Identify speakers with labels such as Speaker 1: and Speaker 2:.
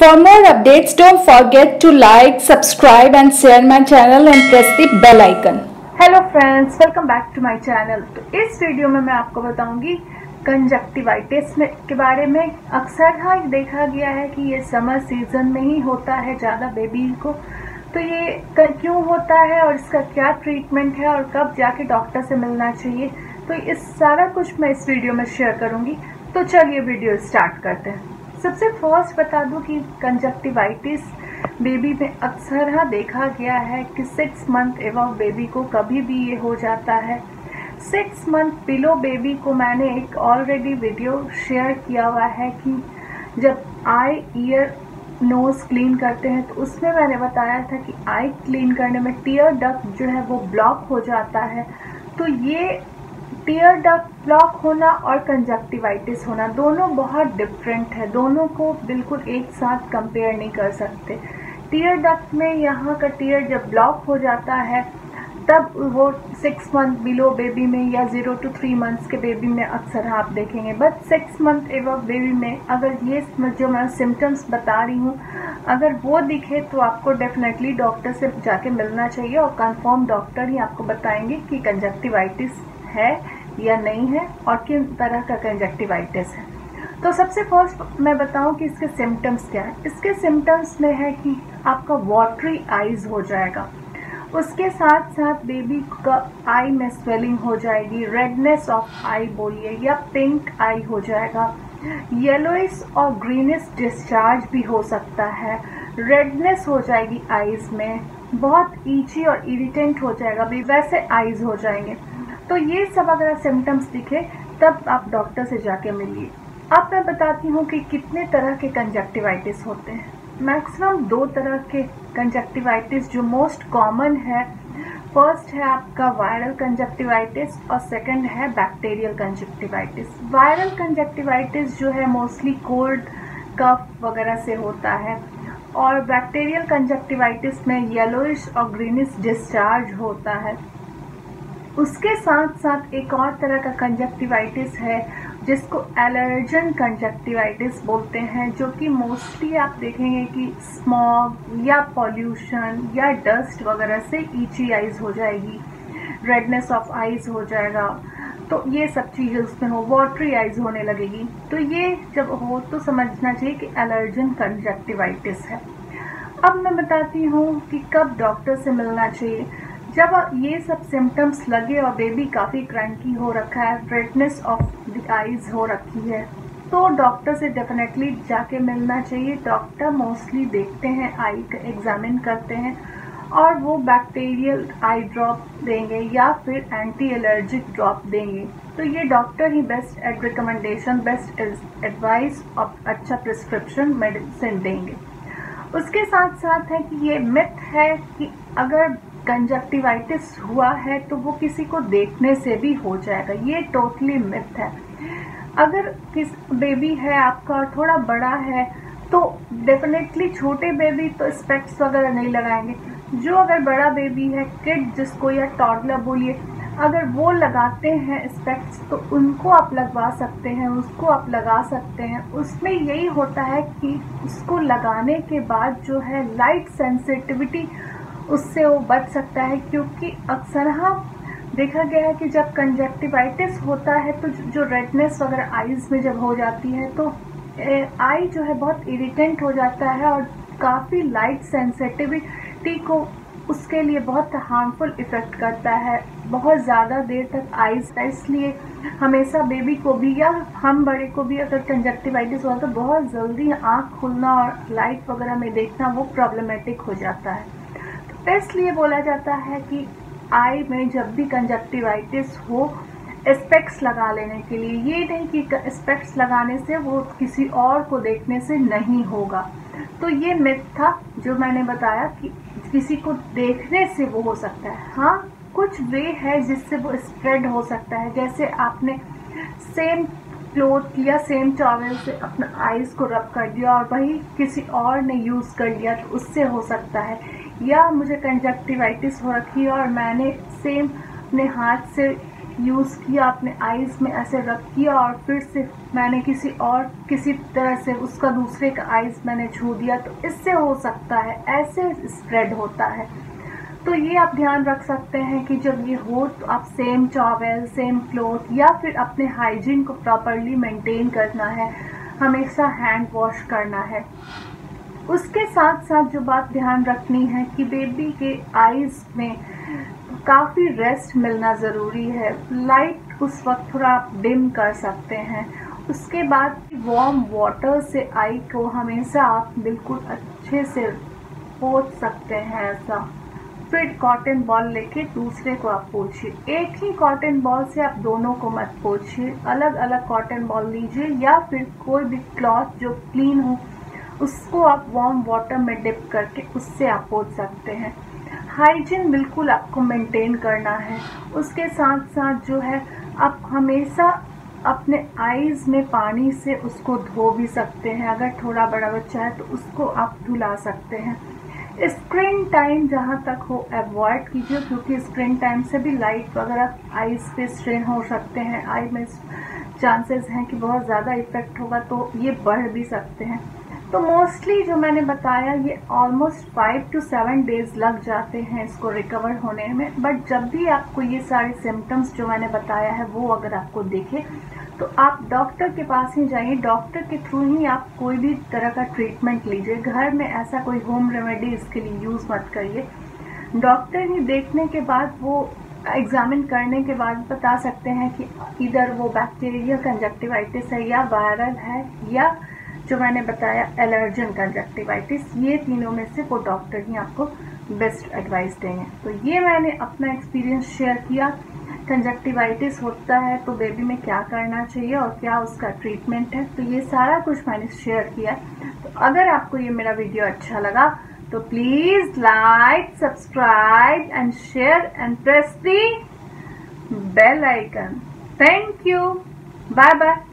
Speaker 1: For more updates, don't forget to like, subscribe and share my channel and press the bell icon.
Speaker 2: Hello friends, welcome back to my channel. तो इस video में मैं आपको बताऊंगी conjunctivitis के बारे में। अक्सर हाँ देखा गया है कि ये समर सीजन में ही होता है ज़्यादा बेबी को। तो ये क्यों होता है और इसका क्या ट्रीटमेंट है और कब जाके डॉक्टर से मिलना चाहिए, तो इस सारा कुछ मैं इस वीडियो में शेयर करूंगी। तो चलिए वीडियो स्टार्ट करते हैं। सबसे फर्स्ट बता दूं कि कंजक्टिवाइटिस बेबी में अक्सर देखा गया है कि 6 मंथ एवं बेबी को कभी भी ये हो जाता है। 6 मंथ बिलो बेबी को मैंने एक ऑलरेडी वीडियो शेयर किया हुआ है कि जब आई ईयर नोज क्लीन करते हैं तो उसमें मैंने बताया था कि आई क्लीन करने में टीयर डक्ट जो है वो ब्लॉक हो जाता है। तो ये टीयर डक्ट ब्लॉक होना और कंजक्टिवाइटिस होना दोनों बहुत डिफरेंट है, दोनों को बिल्कुल एक साथ कंपेयर नहीं कर सकते। टीयर डक्ट में यहाँ का टीयर जब ब्लॉक हो जाता है तब वो 6 मंथ बिलो बेबी में या 0 to 3 मंथ्स के बेबी में अक्सर आप देखेंगे। बट 6 मंथ एवं बेबी में अगर ये जो मैं सिम्टम्स बता रही हूँ अगर वो दिखे तो आपको डेफिनेटली डॉक्टर से जाके मिलना चाहिए और कंफर्म डॉक्टर ही आपको बताएंगे कि कंजक्टिवाइटिस है या नहीं है और किन तरह का कंजक्टिवाइटिस है। तो सबसे फर्स्ट मैं बताऊं कि इसके सिम्टम्स क्या है। इसके सिम्टम्स में है कि आपका वाटरी आईज हो जाएगा, उसके साथ साथ बेबी का आई में स्वेलिंग हो जाएगी, रेडनेस ऑफ आई बोलिए या पिंक आई हो जाएगा, येलोइश और ग्रीनिश डिस्चार्ज भी हो सकता है, रेडनेस हो जाएगी आईज में, बहुत ईची और इरिटेंट हो जाएगा, वैसे आईज हो जाएंगे। तो ये सब अगर सिम्टम्स दिखे तब आप डॉक्टर से जाके मिलिए। अब मैं बताती हूँ कि कितने तरह के कंजक्टिवाइटिस होते हैं। मैक्सिमम 2 तरह के कंजक्टिवाइटिस जो मोस्ट कॉमन है, फर्स्ट है आपका वायरल कंजक्टिवाइटिस और सेकंड है बैक्टीरियल कंजक्टिवाइटिस। वायरल कंजक्टिवाइटिस जो है मोस्टली कोल्ड कफ वगैरह से होता है और बैक्टीरियल कंजक्टिवाइटिस में येलोइश और ग्रीनिश डिस्चार्ज होता है। उसके साथ साथ एक और तरह का कंजक्टिवाइटिस है जिसको एलर्जन कंजक्टिवाइटिस बोलते हैं, जो कि मोस्टली आप देखेंगे कि स्मॉग या पॉल्यूशन या डस्ट वगैरह से ईची आइज हो जाएगी, रेडनेस ऑफ आइज हो जाएगा। तो ये सब चीज़ें उसमें हो, वाटरी आइज होने लगेगी। तो ये जब हो तो समझना चाहिए कि एलर्जन कंजक्टिवाइटिस है। अब मैं बताती हूँ कि कब डॉक्टर से मिलना चाहिए। जब ये सब सिम्टम्स लगे और बेबी काफ़ी क्रैंकी हो रखा है, रेडनेस ऑफ द आईज हो रखी है, तो डॉक्टर से डेफिनेटली जाके मिलना चाहिए। डॉक्टर मोस्टली देखते हैं, आई का एग्जामिन करते हैं और वो बैक्टीरियल आई ड्रॉप देंगे या फिर एंटी एलर्जिक ड्रॉप देंगे। तो ये डॉक्टर ही बेस्ट रिकमेंडेशन, बेस्ट एडवाइस और अच्छा प्रिस्क्रिप्शन मेडिसिन देंगे। उसके साथ साथ है कि ये मिथ है कि अगर कंजक्टिवाइटिस हुआ है तो वो किसी को देखने से भी हो जाएगा। ये टोटली मिथ है। अगर किस बेबी है आपका और थोड़ा बड़ा है तो डेफिनेटली छोटे बेबी तो स्पेक्स वगैरह नहीं लगाएंगे। जो अगर बड़ा बेबी है, किड जिसको या टॉडलर बोलिए, अगर वो लगाते हैं स्पेक्स तो उनको आप लगवा सकते हैं, उसको आप लगा सकते हैं। उसमें यही होता है कि उसको लगाने के बाद जो है लाइट सेंसिटिविटी उससे वो बच सकता है, क्योंकि अक्सर देखा गया है कि जब कंजक्टिवाइटिस होता है तो जो रेडनेस वगैरह आईज में जब हो जाती है तो आई जो है बहुत इरिटेंट हो जाता है और काफ़ी लाइट सेंसिटिविटी को उसके लिए बहुत हार्मफुल इफ़ेक्ट करता है बहुत ज़्यादा देर तक आईज। इसलिए हमेशा बेबी को भी या हम बड़े को भी अगर कंजक्टिवाइटिस हुआ तो बहुत जल्दी आँख खुलना और लाइट वगैरह में देखना वो प्रॉब्लमेटिक हो जाता है। इसलिए बोला जाता है कि आई में जब भी कंजक्टिवाइटिस हो स्पेक्स लगा लेने के लिए। ये नहीं कि स्पेक्स लगाने से वो किसी और को देखने से नहीं होगा। तो ये मिथ था जो मैंने बताया कि किसी को देखने से वो हो सकता है। हाँ, कुछ वे है जिससे वो स्प्रेड हो सकता है, जैसे आपने सेम क्लोथ या सेम टॉवेल से अपना आईज को रब कर दिया और वही किसी और ने यूज़ कर लिया तो उससे हो सकता है। या मुझे कंजक्टिवाइटिस हो रखी है और मैंने सेम अपने हाथ से यूज़ किया, अपने आईज में ऐसे रब किया और फिर से मैंने किसी तरह से उसका दूसरे का आईज मैंने छू दिया, तो इससे हो सकता है, ऐसे स्प्रेड होता है। तो ये आप ध्यान रख सकते हैं कि जब ये हो तो आप सेम टॉवेल, सेम क्लॉथ या फिर अपने हाइजीन को प्रॉपरली मेंटेन करना है, हमेशा हैंड वॉश करना है। उसके साथ साथ जो बात ध्यान रखनी है कि बेबी के आईज में काफ़ी रेस्ट मिलना ज़रूरी है। लाइट उस वक्त थोड़ा आप डिम कर सकते हैं। उसके बाद वार्म वाटर से आई को हमेशा आप बिल्कुल अच्छे से पोंछ सकते हैं ऐसा। फिर कॉटन बॉल लेके दूसरे को आप पोंछिए। एक ही कॉटन बॉल से आप दोनों को मत पोंछिए, अलग अलग कॉटन बॉल लीजिए या फिर कोई भी क्लॉथ जो क्लीन हो उसको आप वार्म वाटर में डिप करके उससे आप पोंछ सकते हैं। हाइजीन बिल्कुल आपको मेंटेन करना है। उसके साथ साथ जो है आप हमेशा अपने आईज में पानी से उसको धो भी सकते हैं। अगर थोड़ा बड़ा बच्चा है तो उसको आप धुला सकते हैं। स्क्रीन टाइम जहाँ तक हो अवॉइड कीजिए, क्योंकि स्क्रीन टाइम से भी लाइट वगैरह आईज पे स्ट्रेन हो सकते हैं। आई में चांसेस हैं कि बहुत ज़्यादा इफेक्ट होगा, तो ये बढ़ भी सकते हैं। तो मोस्टली जो मैंने बताया ये ऑलमोस्ट 5 to 7 डेज लग जाते हैं इसको रिकवर होने में। बट जब भी आपको ये सारे सिम्टम्स जो मैंने बताया है वो अगर आपको दिखे तो आप डॉक्टर के पास ही जाइए। डॉक्टर के थ्रू ही आप कोई भी तरह का ट्रीटमेंट लीजिए। घर में ऐसा कोई होम रेमेडी इसके लिए यूज़ मत करिए। डॉक्टर ही देखने के बाद, वो एग्जामिन करने के बाद बता सकते हैं कि इधर वो बैक्टीरिया कंजक्टिवाइटिस है या वायरल है या जो मैंने बताया एलर्जन कंजक्टिवाइटिस। ये तीनों में से वो डॉक्टर ही आपको बेस्ट एडवाइस देंगे। तो ये मैंने अपना एक्सपीरियंस शेयर किया। कंजक्टिवाइटिस होता है तो बेबी में क्या करना चाहिए और क्या उसका ट्रीटमेंट है, तो ये सारा कुछ मैंने शेयर किया। तो अगर आपको ये मेरा वीडियो अच्छा लगा तो please like, subscribe and share and press the bell icon. Thank you, bye bye.